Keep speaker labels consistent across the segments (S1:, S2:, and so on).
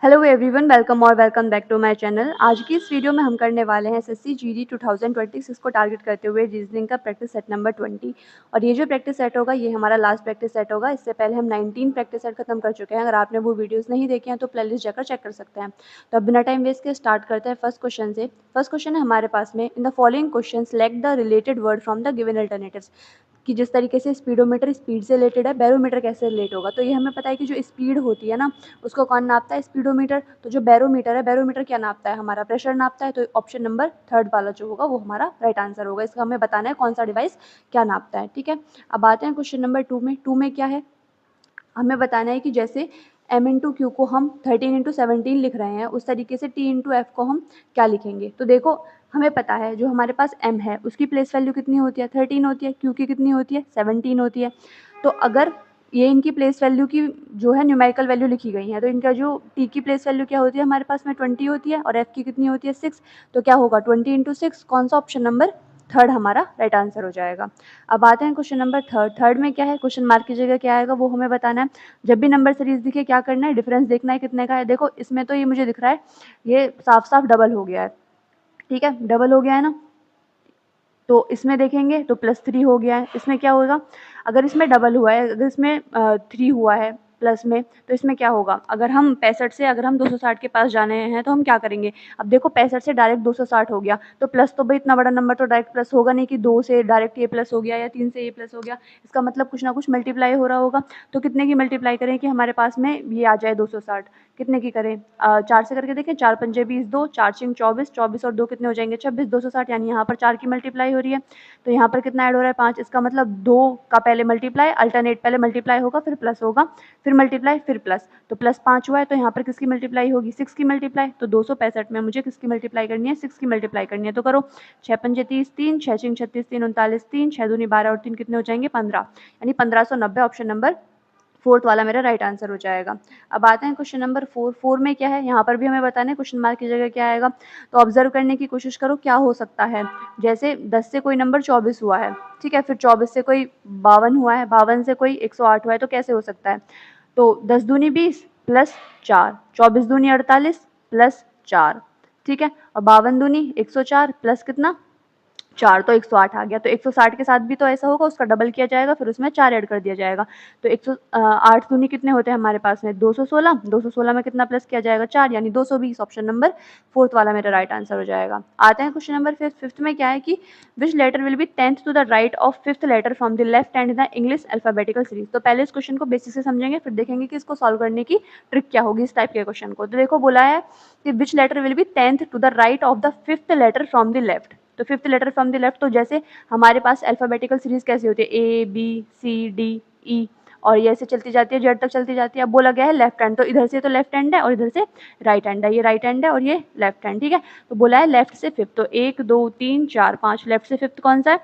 S1: Hello everyone, welcome और welcome back to my channel. आज की इस वीडियो में हम करने वाले हैं एसएससी जीडी 2026 को टारगेट करते हुए रीजनिंग का प्रैक्टिस सेट नंबर 20। और ये जो प्रैक्टिस सेट होगा ये हमारा लास्ट प्रैक्टिस सेट होगा। इससे पहले हम 19 प्रैक्टिस सेट खत्म कर चुके हैं। अगर आपने वो वीडियोस नहीं देखे हैं तो प्लेलिस्ट जाकर चेक कर सकते हैं। तो अब बिना टाइम वेस्ट के स्टार्ट करते हैं फर्स्ट क्वेश्चन से। फर्स्ट क्वेश्चन है हमारे पास में, in the following question select the related word from the given alternatives. कि जिस तरीके से स्पीडोमीटर स्पीड से रिलेटेड है, बैरोमीटर कैसे रिलेट होगा। तो ये हमें पता है कि जो स्पीड होती है ना, उसको कौन नापता है? स्पीडोमीटर। तो जो बैरोमीटर है, बैरोमीटर क्या नापता है? हमारा प्रेशर नापता है। तो ऑप्शन नंबर थर्ड वाला जो होगा वो हमारा राइट आंसर होगा। इसका हमें बताना है कौन सा डिवाइस क्या नापता है। ठीक है, अब आते हैं क्वेश्चन नंबर 2 में। 2 में क्या है, हमें बताना है कि जैसे m इंटू क्यू को हम 13 इंटू 17 लिख रहे हैं, उस तरीके से t इंटू एफ को हम क्या लिखेंगे। तो देखो, हमें पता है जो हमारे पास m है उसकी प्लेस वैल्यू कितनी होती है? 13 होती है। q की कितनी होती है? 17 होती है। तो अगर ये इनकी प्लेस वैल्यू की जो है न्यूमेरिकल वैल्यू लिखी गई है, तो इनका जो t की प्लेस वैल्यू क्या होती है हमारे पास में? 20 होती है। और f की कितनी होती है? 6। तो क्या होगा? 20 इंटू 6। कौन सा? ऑप्शन नंबर थर्ड हमारा राइट आंसर हो जाएगा। अब आते हैं क्वेश्चन नंबर थर्ड। थर्ड में क्या है, क्वेश्चन मार्क की जगह क्या आएगा वो हमें बताना है। जब भी नंबर सीरीज दिखे क्या करना है? डिफरेंस देखना है कितने का है। देखो इसमें तो ये मुझे दिख रहा है ये साफ साफ डबल हो गया है। ठीक है, डबल हो गया है ना। तो इसमें देखेंगे तो +3 हो गया है। इसमें क्या होगा, अगर इसमें डबल हुआ है, अगर इसमें 3 हुआ है प्लस में, तो इसमें क्या होगा? अगर हम 65 से अगर हम 260 के पास जाने हैं तो हम क्या करेंगे? अब देखो 65 से डायरेक्ट 260 हो गया, तो प्लस तो भाई इतना बड़ा नंबर तो डायरेक्ट प्लस होगा नहीं कि 2 से डायरेक्ट ये प्लस हो गया या 3 से ये प्लस हो गया। इसका मतलब कुछ ना कुछ मल्टीप्लाई हो रहा होगा। तो कितने की मल्टीप्लाई करें कि हमारे पास में ये आ जाए 260? कितने की करें? 4 से करके देखें। 4 पंजे 20, 2 4 छिंग 24, 24 और 2 कितने हो जाएंगे? 26। 260 यानी यहाँ पर 4 की मल्टीप्लाई हो रही है। तो यहाँ पर कितना ऐड हो रहा है? 5। इसका मतलब 2 का पहले मल्टीप्लाई, अल्टरनेट पहले मल्टीप्लाई होगा फिर प्लस होगा, फिर मल्टीप्लाई फिर प्लस। तो +5 हुआ है तो यहाँ पर किसकी मल्टीप्लाई होगी? 6 की मल्टीप्लाई। तो 265 में मुझे किसकी मल्टीप्लाई करनी है? 6 की मल्टीप्लाई करनी है। तो करो, 6 पंजे 30, 3 6 छिंग 36, 3 39, 3 6 दूनी 12 और 3 कितने हो जाएंगे? 15। यानी 1590 ऑप्शन नंबर फोर्थ वाला मेरा राइट आंसर हो जाएगा। अब आते हैं क्वेश्चन नंबर 4। 4 में क्या है, यहाँ पर भी हमें बताना है क्वेश्चन मार्क की जगह क्या आएगा। तो ऑब्जर्व करने की कोशिश करो क्या हो सकता है। जैसे 10 से कोई नंबर 24 हुआ है, ठीक है, फिर 24 से कोई 52 हुआ है, 52 से कोई 108 हुआ है, तो कैसे हो सकता है? तो 10 दूनी 20 प्लस 4, 24 दूनी 48 प्लस 4, ठीक है, और 52 दूनी 104 प्लस कितना? 4, तो 108 आ गया। तो 160 के साथ भी तो ऐसा होगा, उसका डबल किया जाएगा फिर उसमें 4 ऐड कर दिया जाएगा। तो 108 दूनी कितने होते हैं हमारे पास में? 216। 216 में कितना प्लस किया जाएगा? 4, यानी 220। ऑप्शन नंबर फोर्थ वाला मेरा राइट आंसर हो जाएगा। आते हैं क्वेश्चन नंबर फिफ्थ। फिफ्थ में क्या है कि which letter will be 10th to the right of fifth letter from the left hand in the English alphabetical series. तो पहले इस क्वेश्चन को बेसिक से समझेंगे, फिर देखेंगे कि इसको सॉल्व करने की ट्रिक क्या होगी इस टाइप के क्वेश्चन को। तो देखो बोला है कि which letter will be 10th to the right of the fifth letter from the left. तो fifth letter from the left, तो जैसे हमारे पास अल्फाबेटिकल सीरीज कैसी होती है? A B C D E, और ये ऐसे चलती जाती है, जेड तक चलती जाती है। अब बोला गया है लेफ्ट हैंड, तो इधर से तो लेफ्ट हैंड है और इधर से राइट हैंड है। ये राइट हैंड है और ये लेफ्ट हैंड, ठीक है। तो बोला है लेफ्ट से फिफ्थ, तो 1 2 3 4 5, लेफ्ट से फिफ्थ कौन सा है?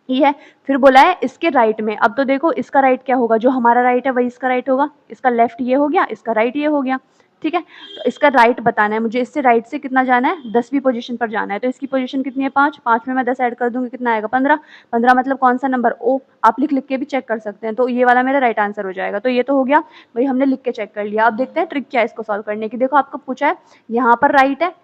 S1: ई है। फिर बोला है इसके राइट में। अब तो देखो इसका राइट क्या होगा, जो हमारा राइट है वही इसका राइट होगा। इसका लेफ्ट ये हो गया, इसका राइट ये हो गया, ठीक है। तो इसका राइट बताना है मुझे, इससे राइट से कितना जाना है? 10वीं पोजीशन पर जाना है। तो इसकी पोजीशन कितनी है? 5। 5 में मैं 10 ऐड कर दूंगी, कितना आएगा? 15। 15 मतलब कौन सा नंबर? ओ। आप लिख लिख के भी चेक कर सकते हैं। तो ये वाला मेरा राइट आंसर हो जाएगा। तो ये तो हो गया भाई, हमने लिख के चेक कर लिया। अब देखते हैं ट्रिक क्या है इसको सॉल्व करने की। देखो आपको पूछा है यहाँ पर राइट है,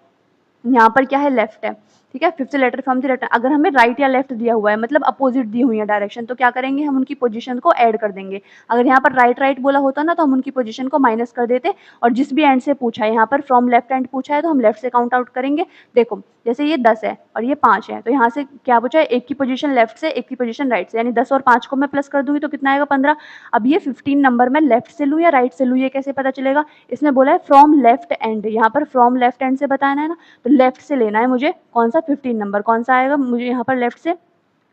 S1: यहाँ पर क्या है? लेफ्ट है, ठीक है। Fifth letter from the left. अगर हमें राइट या लेफ्ट दिया हुआ है, मतलब अपोजिट दी हुई है डायरेक्शन, तो क्या करेंगे? हम उनकी पोजीशन को ऐड कर देंगे। अगर यहाँ पर राइट राइट बोला होता ना, तो हम उनकी पोजीशन को माइनस कर देते, और जिस भी एंड से पूछा है, यहाँ पर फ्रॉम लेफ्ट एंड पूछा है तो हम लेफ्ट से काउंट आउट करेंगे। देखो जैसे ये 10 है और ये 5 है, तो यहाँ से क्या पूछा है? एक की पोजीशन लेफ्ट से, एक की पोजीशन राइट से, यानी 10 और 5 को मैं प्लस कर दूंगी तो कितना आएगा? 15। अब ये 15 नंबर मैं लेफ्ट से लूँ या राइट से लूँ, ये कैसे पता चलेगा? इसमें बोला है फ्रॉम लेफ्ट एंड, यहाँ पर फ्रॉम लेफ्ट एंड से बताना है ना, तो लेफ्ट से लेना है मुझे। कौन सा? 15 नंबर। कौन सा आएगा मुझे यहाँ पर लेफ्ट से?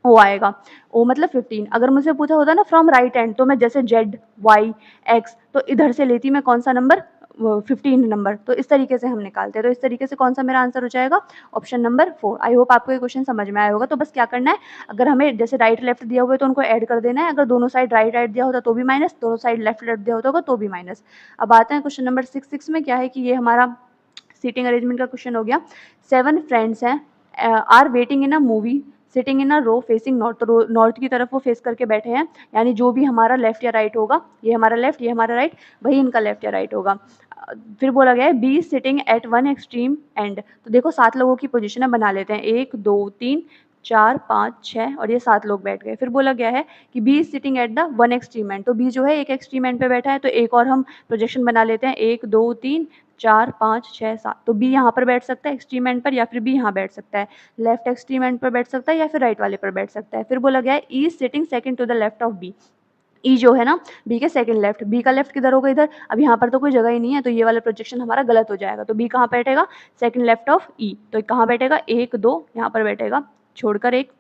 S1: ओ आएगा। ओ मतलब 15। अगर मुझे पूछा होता ना फ्रॉम राइट एंड, तो मैं जैसे जेड वाई एक्स, तो इधर से लेती मैं कौन सा नंबर? 15 नंबर। तो इस तरीके से हम निकालते हैं। तो इस तरीके से कौन सा मेरा आंसर हो जाएगा? Option number 4। आई होप आपको ये क्वेश्चन समझ में आया होगा। तो बस क्या करना है, अगर हमें जैसे राइट लेफ्ट दिया हुआ है तो उनको ऐड कर देना है। अगर दोनों साइड राइट राइट दिया होता तो भी माइनस, दोनों साइड लेफ्ट लेफ्ट दिया होता तो भी माइनस। अब आते हैं क्वेश्चन नंबर 6। 6 में क्या है कि ये हमारा सीटिंग अरेंजमेंट का क्वेश्चन हो गया। 7 फ्रेंड्स हैं are waiting in a movie sitting in a row facing north, तो नॉर्थ की तरफ वो फेस करके बैठे हैं, यानी जो भी हमारा लेफ्ट या राइट होगा, ये हमारा लेफ्ट, ये हमारा राइट, वही इनका लेफ्ट या राइट होगा। फिर बोला गया है be sitting at one extreme end, तो देखो 7 लोगों की पोजीशन है, बना लेते हैं 1 2 3 4 5 6 और ये 7 लोग बैठ गए। फिर बोला गया है कि B is sitting at the one extreme end, तो बी जो है एक एक्सट्रीम एंड पे बैठा है, तो एक और हम प्रोजेक्शन बना लेते हैं 1 2 3 4 5 6 7, तो बी यहाँ पर बैठ सकता है एक्सट्रीम एंड पर, या फिर बी यहाँ बैठ सकता है, लेफ्ट एक्सट्रीम एंड पर बैठ सकता है या फिर राइट वाले पर बैठ सकता है। फिर बोला गया है E is sitting second to the left of B, E जो है ना बी के सेकंड लेफ्ट, बी का लेफ्ट किधर होगा इधर, अब यहाँ पर तो कोई जगह ही नहीं है, तो ये वाला प्रोजेक्शन हमारा गलत हो जाएगा, तो बी कहाँ बैठेगा, सेकंड लेफ्ट ऑफ ई, तो कहाँ बैठेगा 1 2 यहाँ पर बैठेगा, छोड़कर एक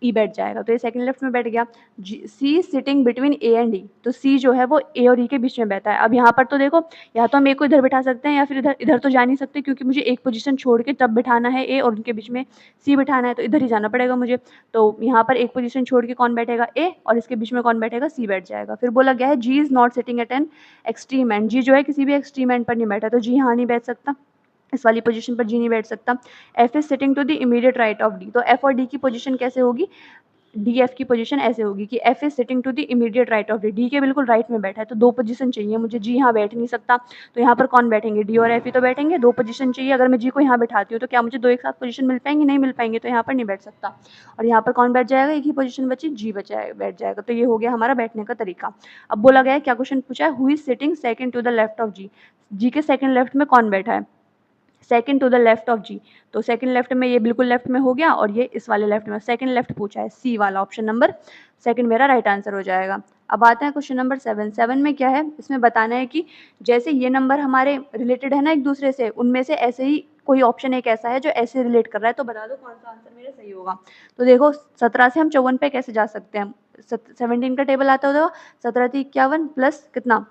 S1: ई बैठ जाएगा, तो ये सेकंड लेफ्ट में बैठ गया। सी सिटिंग बिटवीन ए एंड ई, तो सी जो है वो ए और ई के बीच में बैठा है। अब यहाँ पर तो देखो, या तो हम ए को इधर बिठा सकते हैं या फिर इधर, इधर तो जा नहीं सकते क्योंकि मुझे एक पोजीशन छोड़ के तब बिठाना है ए और उनके बीच में सी बिठाना है, तो इधर ही जाना पड़ेगा मुझे, तो यहाँ पर एक पोजीशन छोड़ के कौन बैठेगा ए, और इसके बीच में कौन बैठेगा सी बैठ जाएगा। फिर बोला गया है G is not sitting at an extreme end, G जो है किसी भी एक्सट्रीम एंड पर नहीं बैठा, तो जी यहाँ नहीं बैठ सकता, इस वाली पोजीशन पर जी नहीं बैठ सकता। F is sitting to the immediate right of D, तो एफ और डी की पोजीशन कैसे होगी, डी एफ की पोजीशन ऐसे होगी कि F is sitting to the immediate right of D, D के बिल्कुल राइट में बैठा है, तो दो पोजीशन चाहिए मुझे, जी यहाँ बैठ नहीं सकता, तो यहाँ पर कौन बैठेंगे, डी और एफ ही तो बैठेंगे, दो पोजीशन चाहिए। अगर मैं जी को यहाँ बैठाती हूँ तो क्या मुझे दो एक साथ पोजीशन मिल पाएंगे, नहीं मिल पाएंगे, तो यहाँ पर नहीं बैठ सकता, और यहाँ पर कौन बैठ जाएगा, एक ही पोजीशन बची, जी बैठ जाएगा, तो ये हो गया हमारा बैठने का तरीका। अब बोला गया है, क्या क्वेश्चन पूछा है, who is sitting second to the left of G, G के सेकंड लेफ्ट में कौन बैठा है, second to the left of G, तो सेकंड लेफ्ट में ये बिल्कुल लेफ्ट में हो गया, और ये इस वाले लेफ्ट में, सेकंड लेफ्ट पूछा है, सी वाला ऑप्शन नंबर सेकंड मेरा राइट आंसर हो जाएगा। अब आते हैं क्वेश्चन नंबर 7। 7 में क्या है, इसमें बताना है कि जैसे ये नंबर हमारे रिलेटेड है ना एक दूसरे से, उनमें से ऐसे ही कोई ऑप्शन एक ऐसा है जो ऐसे रिलेट कर रहा है, तो बता दो कौन सा आंसर मेरा सही होगा। तो देखो 17 से हम 54 पे कैसे जा सकते हैं, 17 का टेबल आता होगा, 17 × 51 प्लस कितना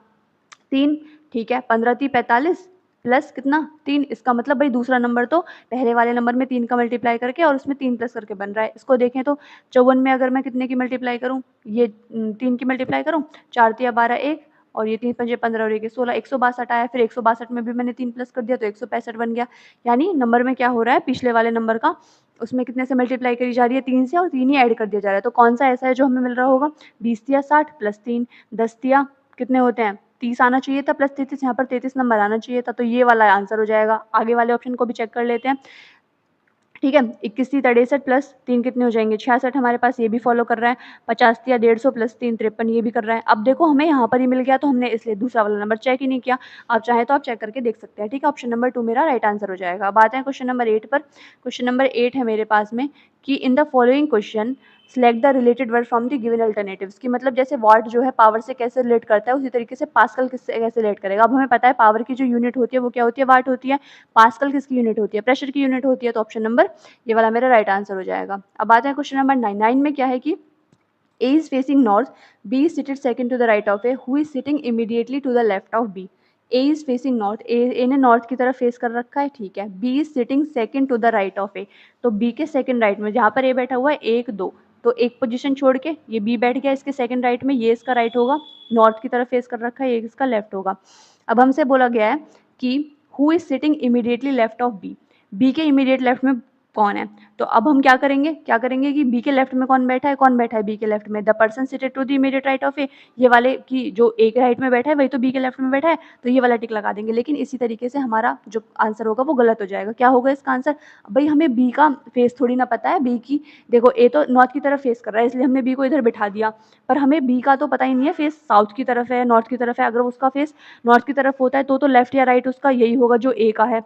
S1: 3, ठीक है, 15 × 45 प्लस कितना 3, इसका मतलब भाई दूसरा नंबर तो पहले वाले नंबर में 3 का मल्टीप्लाई करके और उसमें 3 प्लस करके बन रहा है। इसको देखें तो 54 में अगर मैं कितने की मल्टीप्लाई करूँ, ये 3 की मल्टीप्लाई करूँ, 4 × 12 1, और ये 3 × 5 15 और 1 16, 162 आया, फिर 162 में भी मैंने 3 प्लस कर दिया तो 165 बन गया। यानी नंबर में क्या हो रहा है, पिछले वाले नंबर का उसमें कितने से मल्टीप्लाई करी जा रही है, 3 से, और 3 ही ऐड कर दिया जा रहा है। तो कौन सा ऐसा है जो हमें मिल रहा होगा, 20 × 60 प्लस 3, 10 × कितने होते हैं 30 आना चाहिए था, प्लस 33, यहाँ पर 33 नंबर आना चाहिए था, तो ये वाला आंसर हो जाएगा। आगे वाले ऑप्शन को भी चेक कर लेते हैं, ठीक है, 21 × 63 प्लस 3 कितने हो जाएंगे 66 हमारे पास, ये भी फॉलो कर रहा है। 50 × 150 प्लस 3 53, ये भी कर रहा है। अब देखो हमें यहाँ पर ही मिल गया, तो हमने इसलिए दूसरा वाला नंबर चेक ही नहीं किया, आप चाहे तो आप चेक करके देख सकते हैं, ठीक है। ऑप्शन नंबर 2 मेरा राइट आंसर हो जाएगा। अब आते हैं क्वेश्चन नंबर 8 पर। क्वेश्चन नंबर 8 है मेरे पास में कि in the following question select the related word from the given alternatives, की मतलब जैसे वाट जो है पावर से कैसे रिलेट करता है, उसी तरीके से पास्कल किससे कैसे रिलेट करेगा। अब हमें पता है पावर की जो यूनिट होती है वो क्या होती है, वाट होती है, पास्कल किसकी यूनिट होती है, प्रेशर की यूनिट होती है, तो ऑप्शन नंबर ये वाला मेरा राइट आंसर हो जाएगा। अब आते हैं क्वेश्चन नंबर 9। 9 में क्या है कि A is facing north, B is seated second to the right of A, who is sitting immediately to the left of B. A is facing north, A ने नॉर्थ की तरफ फेस कर रखा है, ठीक है। B is sitting second to the right of A, तो B के सेकंड राइट में, जहाँ पर A बैठा हुआ है 1 2, तो एक पोजीशन छोड़ के ये B बैठ गया इसके सेकंड राइट में, ये इसका राइट होगा, नॉर्थ की तरफ फेस कर रखा है, ये इसका लेफ्ट होगा। अब हमसे बोला गया है कि who is sitting immediately left of B, B के इमीडिएट लेफ्ट में कौन है, तो अब हम क्या करेंगे कि बी के लेफ्ट में कौन बैठा है बी के लेफ्ट में, the person seated to the immediate right of A, ये वाले की जो ए के राइट में बैठा है वही तो बी के लेफ्ट में बैठा है, तो ये वाला टिक लगा देंगे। लेकिन इसी तरीके से हमारा जो आंसर होगा वो गलत हो जाएगा। क्या होगा इसका आंसर, भाई हमें बी का फेस थोड़ी ना पता है, बी की देखो ए तो नॉर्थ की तरफ फेस कर रहा है इसलिए हमने बी को इधर बिठा दिया, पर हमें बी का तो पता ही नहीं है फेस साउथ की तरफ है नॉर्थ की तरफ है। अगर उसका फेस नॉर्थ की तरफ होता है तो लेफ्ट या राइट उसका यही होगा जो ए का है,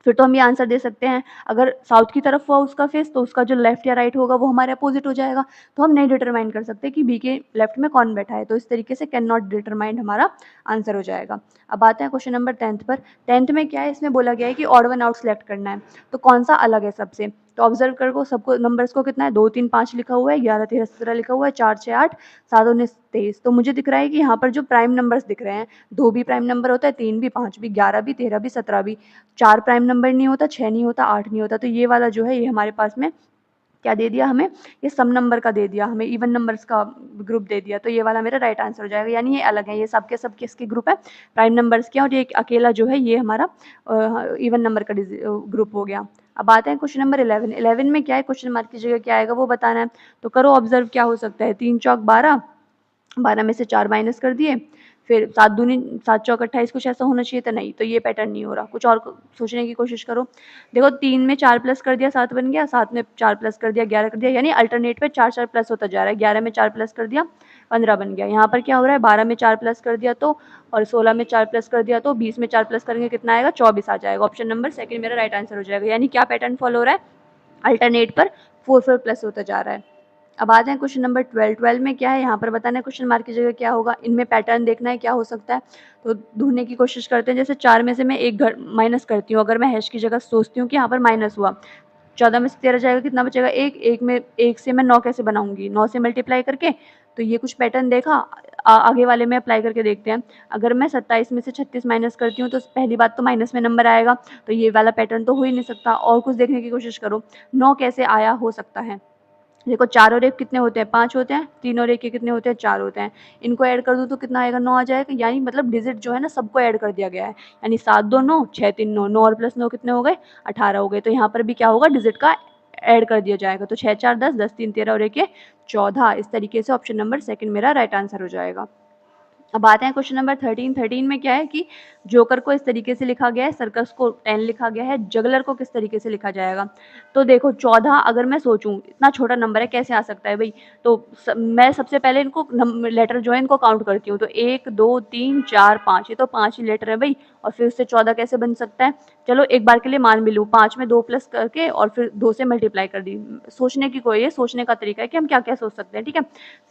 S1: फिर तो हम ये आंसर दे सकते हैं। अगर साउथ की तरफ हुआ उसका फेस तो उसका जो लेफ्ट या राइट होगा वो हमारे अपोजिट हो जाएगा, तो हम नहीं डिटरमाइन कर सकते कि बी के लेफ्ट में कौन बैठा है, तो इस तरीके से कैन नॉट डिटरमाइंड हमारा आंसर हो जाएगा। अब आते हैं क्वेश्चन नंबर 10 पर। 10 में क्या है, इसमें बोला गया है कि ऑड वन आउट सेलेक्ट करना है, तो कौन सा अलग है सबसे, तो ऑब्जर्व करो सबको नंबर्स को कितना है 2 3 5 लिखा हुआ है, 11 13 17 लिखा हुआ है, 4 6 8 7 19 23, तो मुझे दिख रहा है कि यहाँ पर जो प्राइम नंबर्स दिख रहे हैं, 2 भी प्राइम नंबर होता है, 3 भी 5 भी 11 भी 13 भी 17 भी, 4 प्राइम नंबर नहीं होता, 6 नहीं होता, 8 नहीं होता, तो ये वाला जो है ये हमारे पास में क्या दे दिया हमें, ये सम नंबर का दे दिया, हमें इवन नंबर्स का ग्रुप दे दिया, तो ये वाला मेरा राइट आंसर हो जाएगा। यानी ये अलग है, ये सब के सब किसके ग्रुप है, प्राइम नंबर्स के, और ये अकेला जो है ये हमारा इवन नंबर का ग्रुप हो गया। अब आते हैं क्वेश्चन नंबर 11। 11 में क्या है, क्वेश्चन मार्क की जगह क्या आएगा वो बताना है। तो करो ऑब्जर्व, क्या हो सकता है, 3 चौक 12, 12 में से 4 माइनस कर दिए, फिर 7 दूनी 7 चौक 28, कुछ ऐसा होना चाहिए था, नहीं, तो ये पैटर्न नहीं हो रहा, कुछ और सोचने की कोशिश करो। देखो 3 में 4 प्लस कर दिया 7 बन गया, 7 में 4 प्लस कर दिया 11 कर दिया, यानी अल्टरनेट पे 4 4 प्लस होता जा रहा है। 11 में 4 प्लस कर दिया 15 बन गया। यहाँ पर क्या हो रहा है, 12 में 4 प्लस कर दिया तो, और 16 में 4 प्लस कर दिया तो 20 में 4 प्लस करेंगे कितना आएगा, 24 आ जाएगा। ऑप्शन नंबर सेकंड मेरा राइट आंसर हो जाएगा। यानी क्या पैटर्न फॉलो हो रहा है, अल्टरनेट पर 4 4 प्लस होता जा रहा है। अब आते हैं क्वेश्चन नंबर 12। 12 में क्या है, यहाँ पर बताना है क्वेश्चन मार्क की जगह क्या होगा, इनमें पैटर्न देखना है क्या हो सकता है, तो ढूंढने की कोशिश करते हैं। जैसे 4 में से मैं एक घर माइनस करती हूँ, अगर मैं हैश की जगह सोचती हूँ कि यहाँ पर माइनस हुआ, 14 में से 13 जाएगा, कितना बचेगा, एक, एक में एक से मैं 9 कैसे बनाऊंगी, 9 से मल्टीप्लाई करके, तो ये कुछ पैटर्न देखा। आगे वाले में अप्लाई करके देखते हैं। अगर मैं 27 में से 36 माइनस करती हूँ तो पहली बात तो माइनस में नंबर आएगा, तो ये वाला पैटर्न तो हो ही नहीं सकता। और कुछ देखने की कोशिश करो, 9 कैसे आया हो सकता है। देखो 4 और 1 कितने होते हैं, 5 होते हैं, 3 और 1 के कितने होते हैं, 4 होते हैं। इनको ऐड कर दूँ तो कितना आएगा, 9 आ जाएगा। यानी मतलब डिजिट जो है ना सबको ऐड कर दिया गया है। यानी 7 2 9, 6 3 9, 9 और प्लस 9 कितने हो गए, 18 हो गए। तो यहाँ पर भी क्या होगा, डिजिट का ऐड कर दिया जाएगा। तो 6 4 10, 10 3 13 और 1 14। इस तरीके से ऑप्शन नंबर सेकंड मेरा राइट आंसर हो जाएगा। अब आते हैं क्वेश्चन नंबर 13। 13 में क्या है कि जोकर को इस तरीके से लिखा गया है, सर्कस को 10 लिखा गया है, जगलर को किस तरीके से लिखा जाएगा। तो देखो 14 अगर मैं सोचूं, इतना छोटा नंबर है कैसे आ सकता है भाई। तो मैं सबसे पहले इनको लेटर जो है इनको काउंट करती हूँ। तो 1 2 3 4 5, ये तो 5 ही लेटर है भाई, और फिर उससे 14 कैसे बन सकता है। चलो एक बार के लिए मान भी लूँ, 5 में 2 प्लस करके और फिर 2 से मल्टीप्लाई कर दी। सोचने की कोई, ये सोचने का तरीका है कि हम क्या क्या सोच सकते हैं, ठीक है।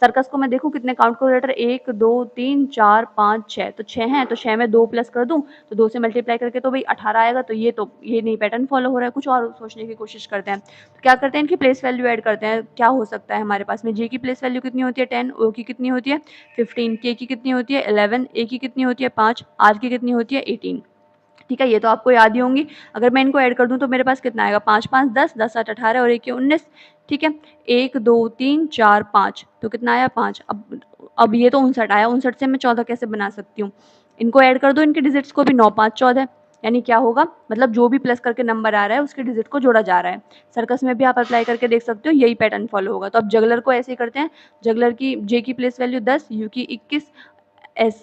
S1: सर्कस को मैं देखूं कितने काउंट करो लेटर, 1 2 3 4 5 6, तो 6 हैं, तो 6 में 2 प्लस कर दूं तो 2 से मल्टीप्लाई करके तो भाई 18 आएगा। तो ये नहीं पैटर्न फॉलो हो रहा है, कुछ और सोचने की कोशिश करते हैं। तो क्या करते हैं, इनकी प्लेस वैल्यू ऐड करते हैं। क्या हो सकता है हमारे पास में, जे की प्लेस वैल्यू कितनी होती है 10, ओ की कितनी होती है 15, के की कितनी होती है 11, ए की कितनी होती है 5, आर की कितनी होती है 18। ठीक है, ये तो आपको याद ही होंगी। अगर मैं इनको ऐड कर दूं तो मेरे पास कितना आएगा, 5 5 10, 10 8 18 और 1 19। ठीक है, 1 2 3 4 5, तो कितना आया 5। अब ये तो 59 आया, 59 से मैं 14 कैसे बना सकती हूँ। इनको ऐड कर दो, इनके डिजिट्स को भी, 9 5 14। यानी क्या होगा, मतलब जो भी प्लस करके नंबर आ रहा है उसके डिजिट को जोड़ा जा रहा है। सर्कस में भी आप अप्लाई करके देख सकते हो, यही पैटर्न फॉलो होगा। तो अब जगलर को ऐसे ही करते हैं। जगलर की जे की प्लेस वैल्यू 10, यू की 21,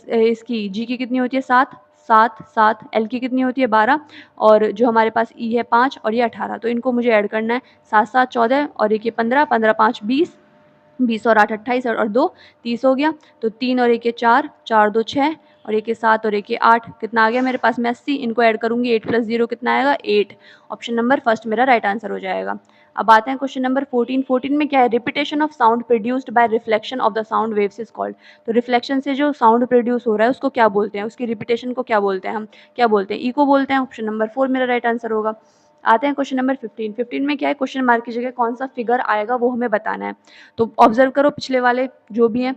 S1: इसकी जी की कितनी होती है 7 7 7, एल की कितनी होती है 12, और जो हमारे पास ई है 5 और ये 18। तो इनको मुझे ऐड करना है, 7 7 14 और एक ये 15, 15 5 20, 20 और 8 28 और 2 30 हो गया। तो 3 और 1 4, 4 2 6 और 1 7 और 1 8, कितना आ गया मेरे पास में 80। इनको ऐड करूंगी, 8 प्लस 0 कितना आएगा 8। ऑप्शन नंबर फर्स्ट मेरा राइट आंसर हो जाएगा। अब आते हैं क्वेश्चन नंबर 14। 14 में क्या है, repetition of sound produced by reflection of the sound waves is called. तो रिफ्लेक्शन से जो साउंड प्रोड्यूस हो रहा है उसको क्या बोलते हैं, उसकी रिपीटेशन को क्या बोलते हैं, हम क्या बोलते हैं, इको बोलते हैं। ऑप्शन नंबर 4 मेरा राइट आंसर होगा। आते हैं क्वेश्चन नंबर 15। 15 में क्या है, क्वेश्चन मार्क की जगह कौन सा फिगर आएगा वो हमें बताना है। तो ऑब्जर्व करो पिछले वाले जो भी हैं,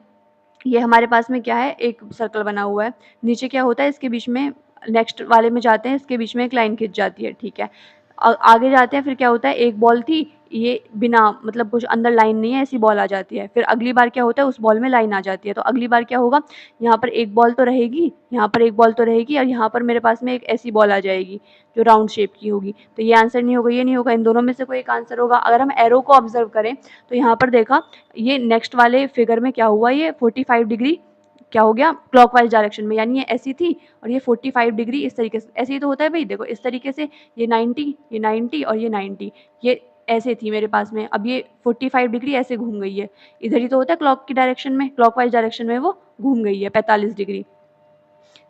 S1: ये हमारे पास में क्या है, एक सर्कल बना हुआ है, नीचे क्या होता है, इसके बीच में, नेक्स्ट वाले में जाते हैं, इसके बीच में एक लाइन खिंच जाती है, ठीक है। आगे जाते हैं, फिर क्या होता है, एक बॉल थी, ये बिना मतलब कुछ अंदर लाइन नहीं है, ऐसी बॉल आ जाती है। फिर अगली बार क्या होता है, उस बॉल में लाइन आ जाती है। तो अगली बार क्या होगा, यहाँ पर एक बॉल तो रहेगी, यहाँ पर एक बॉल तो रहेगी, और यहाँ पर मेरे पास में एक ऐसी बॉल आ जाएगी जो राउंड शेप की होगी। तो ये आंसर नहीं होगा, ये नहीं होगा, इन दोनों में से कोई एक आंसर होगा। अगर हम एरो को ऑब्जर्व करें तो यहाँ पर देखा, ये नेक्स्ट वाले फिगर में क्या हुआ, ये 45 डिग्री क्या हो गया क्लॉकवाइज डायरेक्शन में, यानी ये ऐसी थी और ये 45 डिग्री इस तरीके से, ऐसे ही तो होता है भाई। देखो इस तरीके से, ये 90, ये 90 और ये 90, ये ऐसे थी मेरे पास में। अब ये 45 डिग्री ऐसे घूम गई है, इधर ही तो होता है क्लॉक की डायरेक्शन में, क्लॉकवाइज डायरेक्शन में वो घूम गई है 45 डिग्री।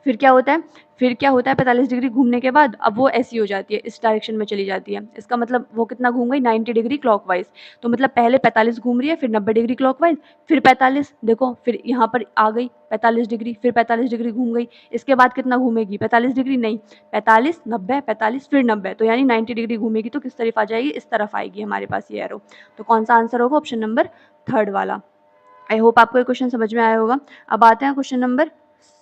S1: फिर क्या होता है, 45 डिग्री घूमने के बाद अब वो ऐसी हो जाती है, इस डायरेक्शन में चली जाती है। इसका मतलब वो कितना घूम गई, 90 डिग्री क्लॉकवाइज। तो मतलब पहले 45 घूम रही है, फिर 90 डिग्री क्लॉकवाइज, फिर 45, देखो फिर यहाँ पर आ गई 45 डिग्री, फिर 45 डिग्री घूम गई। इसके बाद कितना घूमेगी, 45 डिग्री नहीं, 45 90 45 फिर 90, तो यानी 90 डिग्री घूमेगी। तो किस तरफ आ जाएगी, इस तरफ आएगी हमारे पास ये एरो। तो कौन सा आंसर होगा, ऑप्शन नंबर थर्ड वाला। आई होप आपको ये क्वेश्चन समझ में आया होगा। अब आते हैं क्वेश्चन नंबर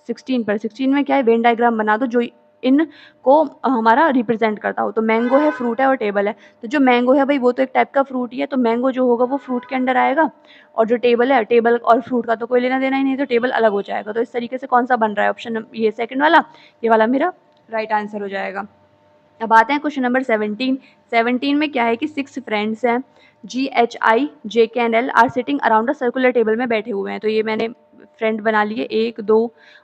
S1: 16 पर। 16 में क्या है, वेन डायग्राम बना दो जो इनको हमारा रिप्रेजेंट करता हो। तो मैंगो है, फ्रूट है और टेबल है। तो जो मैंगो है भाई वो तो एक टाइप का फ्रूट ही है, तो मैंगो जो होगा वो फ्रूट के अंडर आएगा, और जो टेबल है, टेबल और फ्रूट का तो कोई लेना देना ही नहीं, तो टेबल अलग हो जाएगा। तो इस तरीके से कौन सा बन रहा है ऑप्शन ये सेकंड वाला, ये वाला मेरा राइट आंसर हो जाएगा। अब आते हैं क्वेश्चन नंबर 17। 17 में क्या है कि 6 फ्रेंड्स हैं, GHI, JK and L are sitting around a circular table में बैठे हुए हैं। तो ये मैंने फ्रेंड बना लिए, 1 2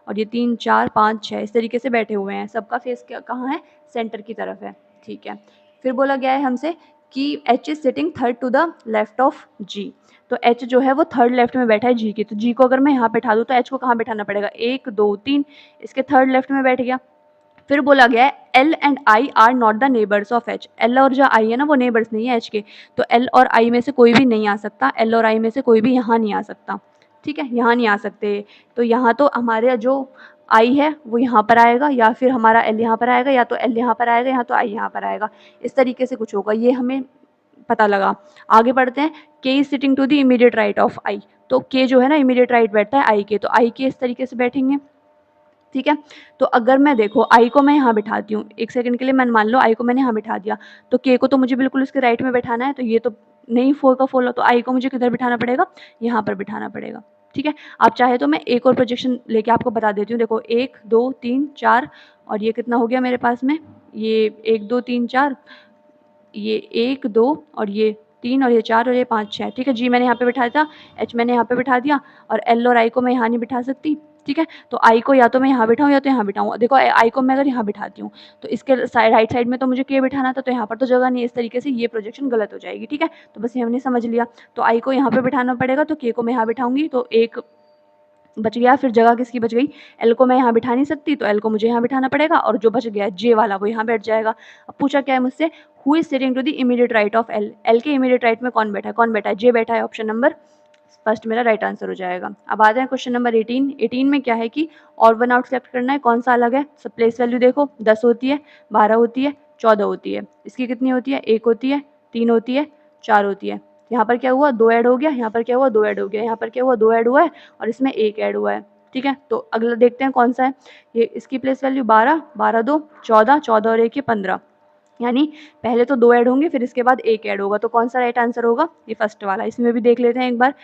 S1: और ये 3 4 5 6 इस तरीके से बैठे हुए हैं। सबका फेस कहाँ है, सेंटर की तरफ है, ठीक है। फिर बोला गया है हमसे कि H is sitting third to the left of G। तो H जो है वो थर्ड लेफ्ट में बैठा है G के, तो G को अगर मैं यहाँ बैठा दूँ तो H को कहाँ बैठाना पड़ेगा, 1 2 3 इसके थर्ड लेफ्ट में बैठ गया। फिर बोला गया है L and I are not the neighbours of H। L और जो I है ना वो नेबर्स नहीं है H के, तो L और I में से कोई भी नहीं आ सकता, L और I में से कोई भी यहाँ नहीं आ सकता, ठीक है, यहाँ नहीं आ सकते। तो यहाँ तो हमारे जो I है वो यहाँ पर आएगा, या फिर हमारा L यहाँ पर आएगा, या तो L यहाँ पर आएगा, या तो I यहाँ पर आएगा, इस तरीके से कुछ होगा, ये हमें पता लगा। आगे बढ़ते हैं, K is sitting to the immediate right of I। तो K जो है ना इमीडिएट राइट बैठता है I के, तो I के इस तरीके से बैठेंगे, ठीक है। तो अगर मैं देखो आई को मैं यहाँ बिठाती हूँ, एक सेकंड के लिए मैं मान लो आई को मैंने यहाँ बिठा दिया, तो के को तो मुझे बिल्कुल उसके राइट में बैठाना है, तो ये तो नहीं 4 का 4, तो आई को मुझे किधर बिठाना पड़ेगा, यहाँ पर बिठाना पड़ेगा, ठीक है। आप चाहे तो मैं एक और प्रोजेक्शन लेके आपको बता देती हूँ। देखो 1 2 3 4 और ये कितना हो गया मेरे पास में, ये 1 2 3 4, ये 1 2 और ये 3 और ये 4 और ये 5 6, ठीक है। जी मैंने यहाँ पे बिठा दिया, एच मैंने यहाँ पे बिठा दिया, और एल और आई को मैं यहाँ नहीं बिठा सकती, ठीक है। तो आई को या तो मैं यहाँ बिठाऊँ या तो यहाँ बिठाऊँ। देखो आई को मैं अगर यहाँ बिठाती हूँ तो इसके राइट साइड में तो मुझे के बिठाना था, तो यहाँ पर तो जगह नहीं है, इस तरीके से ये प्रोजेक्शन गलत हो जाएगी, ठीक है। तो बस ये हमने समझ लिया। तो आई को यहाँ पे बिठाना पड़ेगा, तो के को मैं यहाँ बिठाऊंगी, तो एक बच गया। फिर जगह किसकी बच गई, एल को मैं यहाँ बिठा नहीं सकती, तो एल को मुझे यहाँ बिठाना पड़ेगा, और जो बच गया जे वाला वो यहाँ बैठ जाएगा। अब पूछा क्या है मुझसे, who is sitting to the immediate right of L. L के इमीडिएट राइट में कौन बैठा है, कौन बैठा है, जे बैठा है। ऑप्शन नंबर फर्स्ट मेरा राइट आंसर हो जाएगा। अब आते हैं क्वेश्चन नंबर 18। 18 में क्या है कि और वन आउट सेलेक्ट करना है, कौन सा अलग है। सब प्लेस वैल्यू देखो, 10 होती है, 12 होती है, 14 होती है। इसकी कितनी होती है, 1 होती है, 3 होती है, 4 होती है। यहाँ पर क्या हुआ, 2 ऐड हो गया, यहाँ पर क्या हुआ, 2 ऐड हो गया, यहाँ पर क्या हुआ, 2 ऐड हुआ है, और इसमें 1 ऐड हुआ है, ठीक है। तो अगला देखते हैं कौन सा है। ये इसकी प्लेस वैल्यू 12, 12 2 14, 14 और 1 ये 15, यानी पहले तो 2 ऐड होंगे, फिर इसके बाद 1 ऐड होगा। तो कौन सा राइट आंसर होगा, ये फर्स्ट वाला। इसमें भी देख लेते हैं एक बार,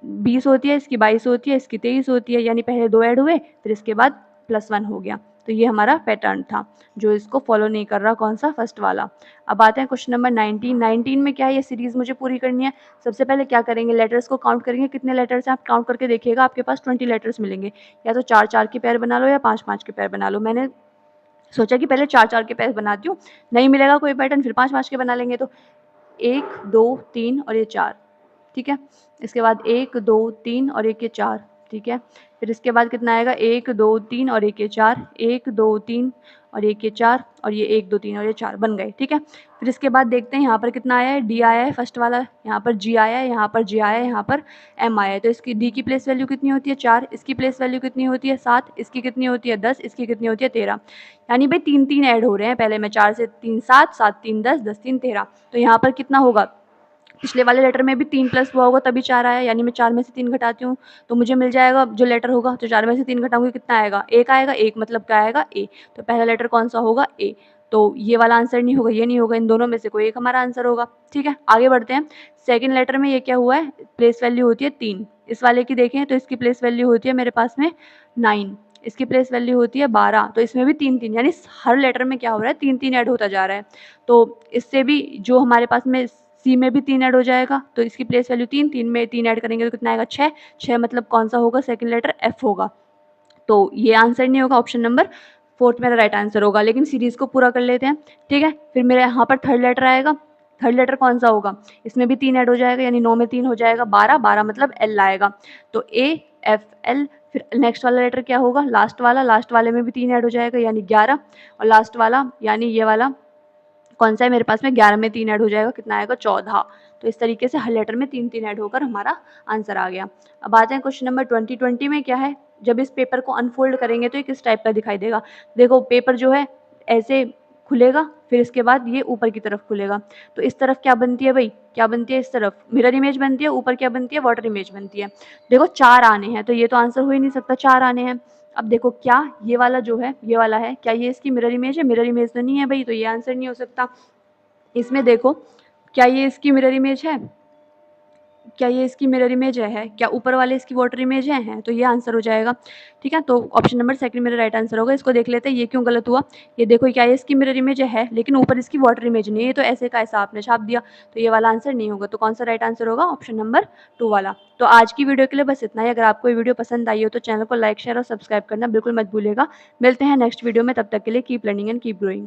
S1: 20 होती है, इसकी 22 होती है, इसकी 23 होती है, यानी पहले 2 ऐड हुए, फिर इसके बाद +1 हो गया। तो ये हमारा पैटर्न था, जो इसको फॉलो नहीं कर रहा, कौन सा, फर्स्ट वाला। अब आते हैं क्वेश्चन नंबर 19। 19 में क्या है, ये सीरीज मुझे पूरी करनी है। सबसे पहले क्या करेंगे, लेटर्स को काउंट करेंगे, कितने लेटर्स हैं आप काउंट करके देखिएगा, आपके पास 20 लेटर्स मिलेंगे। या तो 4 4 के पेयर बना लो, या 5 5 के पेयर बना लो। मैंने सोचा कि पहले 4 4 के पेयर बनाती हूँ, नहीं मिलेगा कोई पैटर्न फिर 5 5 के बना लेंगे। तो 1 2 3 और ये 4, ठीक है। इसके बाद 1 2 3 और 1 ये 4, ठीक है। फिर इसके बाद कितना आएगा, 1 2 3 और 1 ये 4, 1 2 3 और 1 ये 4, और ये 1 2 3 और ये 4 बन गए, ठीक है। फिर इसके बाद देखते हैं यहाँ पर कितना आया है, डी आया है फर्स्ट वाला, यहाँ पर जी आया है, यहाँ पर जे आया है, यहाँ पर एम आया है। तो इसकी डी की प्लेस वैल्यू कितनी होती है, 4, इसकी प्लेस वैल्यू कितनी होती है, 7, इसकी कितनी होती है, 10, इसकी कितनी होती है, 13। यानी भाई 3 3 ऐड हो रहे हैं, पहले में 4 से 3 7, 7 3 10, 10 3 13। तो यहाँ पर कितना होगा, पिछले वाले लेटर में भी 3 प्लस हुआ होगा तभी 4 आया, यानी मैं 4 में से 3 घटाती हूँ तो मुझे मिल जाएगा जो लेटर होगा। तो 4 में से 3 घटाऊंगी कितना आएगा, 1 आएगा, 1 मतलब क्या आएगा, ए। तो पहला लेटर कौन सा होगा, ए। तो ये वाला आंसर नहीं होगा, ये नहीं होगा, इन दोनों में से कोई एक हमारा आंसर होगा, ठीक है। आगे बढ़ते हैं। सेकेंड लेटर में ये क्या हुआ है, प्लेस वैल्यू होती है 3। इस वाले की देखें तो इसकी प्लेस वैल्यू होती है मेरे पास में 9, इसकी प्लेस वैल्यू होती है 12। तो इसमें भी 3 3, यानी हर लेटर में क्या हो रहा है, 3 3 ऐड होता जा रहा है। तो इससे भी जो हमारे पास में सी में भी 3 ऐड हो जाएगा, तो इसकी प्लेस वैल्यू 3, 3 में 3 ऐड करेंगे तो कितना आएगा, 6, 6 मतलब कौन सा होगा, सेकंड लेटर एफ होगा। तो ये आंसर नहीं होगा, ऑप्शन नंबर 4 मेरा राइट आंसर होगा। लेकिन सीरीज को पूरा कर लेते हैं, ठीक है। फिर मेरे यहाँ पर थर्ड लेटर आएगा, थर्ड लेटर कौन सा होगा, इसमें भी 3 ऐड हो जाएगा, यानी 9 में 3 हो जाएगा, 12, 12 मतलब एल आएगा। तो ए एफ एल, फिर नेक्स्ट वाला लेटर क्या होगा, लास्ट वाला, लास्ट वाले में भी 3 ऐड हो जाएगा, यानी 11, और लास्ट वाला यानी ये वाला कौन सा है मेरे पास में, 11 में 3 ऐड हो जाएगा, कितना आएगा, 14। तो इस तरीके से हर लेटर में 3 3 ऐड होकर हमारा आंसर आ गया। अब आते हैं क्वेश्चन नंबर 20। 20 में क्या है, जब इस पेपर को अनफोल्ड करेंगे तो ये किस टाइप का दिखाई देगा। देखो पेपर जो है ऐसे खुलेगा, फिर इसके बाद ये ऊपर की तरफ खुलेगा, तो इस तरफ क्या बनती है भाई, क्या बनती है, इस तरफ मिरर इमेज बनती है, ऊपर क्या बनती है, वाटर इमेज बनती है। देखो 4 आने हैं, तो ये तो आंसर हो ही नहीं सकता, 4 आने हैं। अब देखो क्या ये वाला जो है, ये वाला है, क्या ये इसकी मिरर इमेज है? मिरर इमेज तो नहीं है भई, तो ये आंसर नहीं हो सकता। इसमें देखो, क्या ये इसकी मिरर इमेज है? क्या ये इसकी मिरर इमेज है? क्या ऊपर वाले इसकी वाटर इमेज हैं? तो ये आंसर हो जाएगा, ठीक है? तो ऑप्शन नंबर सेकंड मेरा राइट आंसर होगा। इसको देख लेते हैं ये क्यों गलत हुआ। ये देखो क्या ये इसकी मिरर इमेज है, लेकिन ऊपर इसकी वाटर इमेज नहीं है, ये तो ऐसे का ऐसा आपने छाप दिया, तो ये वाला आंसर नहीं होगा। तो कौन सा राइट आंसर होगा? ऑप्शन नंबर 2 वाला। तो आज की वीडियो के लिए बस इतना ही। अगर आपको ये वीडियो पसंद आई हो तो चैनल को लाइक, शेयर और सब्सक्राइब करना बिल्कुल मत भूलिएगा। मिलते हैं नेक्स्ट वीडियो में, तब तक के लिए keep learning and keep growing.